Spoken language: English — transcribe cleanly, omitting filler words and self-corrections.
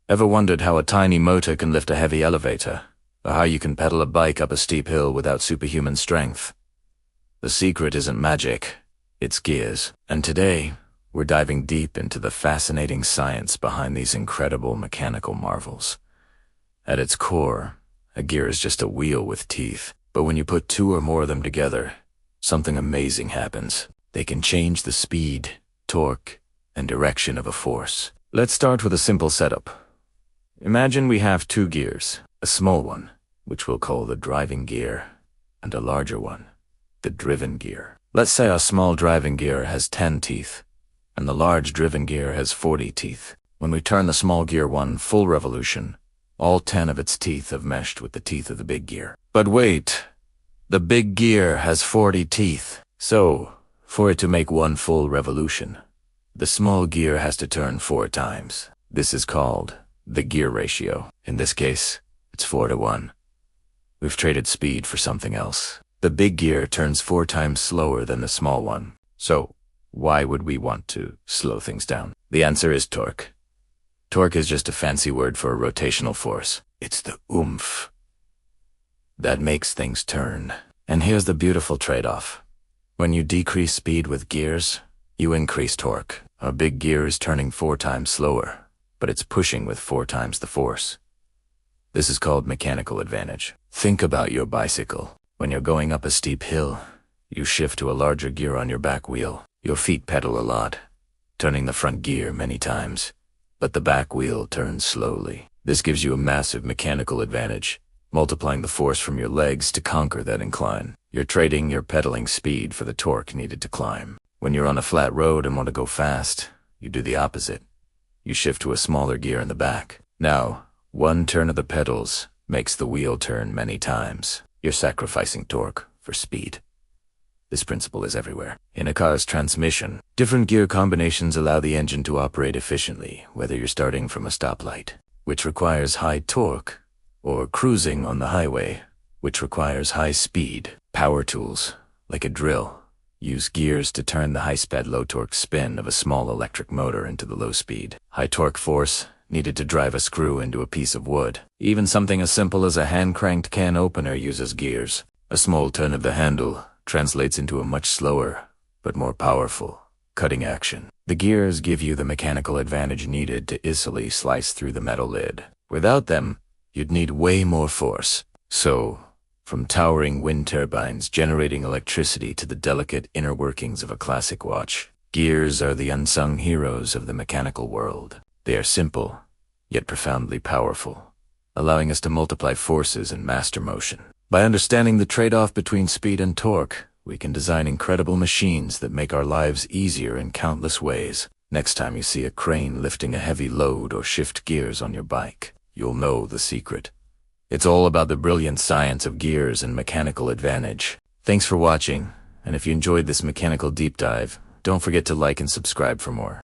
Ever wondered how a tiny motor can lift a heavy elevator? Or how you can pedal a bike up a steep hill without superhuman strength? The secret isn't magic, it's gears. And today, we're diving deep into the fascinating science behind these incredible mechanical marvels. At its core, a gear is just a wheel with teeth. But when you put two or more of them together, something amazing happens. They can change the speed, torque, and direction of a force. Let's start with a simple setup. Imagine we have two gears, a small one, which we'll call the driving gear, and a larger one, the driven gear. Let's say our small driving gear has 10 teeth, and the large driven gear has 40 teeth. When we turn the small gear one full revolution, all 10 of its teeth have meshed with the teeth of the big gear. But wait, the big gear has 40 teeth. So, for it to make one full revolution, the small gear has to turn 4 times. This is called the gear ratio. In this case, it's 4 to 1. We've traded speed for something else. The big gear turns 4 times slower than the small one. So, why would we want to slow things down? The answer is torque. Torque is just a fancy word for a rotational force. It's the oomph that makes things turn. And here's the beautiful trade-off. When you decrease speed with gears, you increase torque. A big gear is turning 4 times slower, but it's pushing with 4 times the force. This is called mechanical advantage. Think about your bicycle. When you're going up a steep hill, you shift to a larger gear on your back wheel. Your feet pedal a lot, turning the front gear many times, but the back wheel turns slowly. This gives you a massive mechanical advantage, multiplying the force from your legs to conquer that incline. You're trading your pedaling speed for the torque needed to climb. When you're on a flat road and want to go fast, you do the opposite. You shift to a smaller gear in the back. Now, one turn of the pedals makes the wheel turn many times. You're sacrificing torque for speed. This principle is everywhere. In a car's transmission, different gear combinations allow the engine to operate efficiently, whether you're starting from a stoplight, which requires high torque, or cruising on the highway, which requires high speed. Power tools, like a drill, use gears to turn the high-sped low-torque spin of a small electric motor into the low-speed, high-torque force needed to drive a screw into a piece of wood. Even something as simple as a hand-cranked can opener uses gears. A small turn of the handle translates into a much slower, but more powerful, cutting action. The gears give you the mechanical advantage needed to easily slice through the metal lid. Without them, you'd need way more force. So, from towering wind turbines generating electricity to the delicate inner workings of a classic watch, gears are the unsung heroes of the mechanical world. They are simple, yet profoundly powerful, allowing us to multiply forces and master motion. By understanding the trade-off between speed and torque, we can design incredible machines that make our lives easier in countless ways. Next time you see a crane lifting a heavy load or shift gears on your bike, you'll know the secret. It's all about the brilliant science of gears and mechanical advantage. Thanks for watching, and if you enjoyed this mechanical deep dive, don't forget to like and subscribe for more.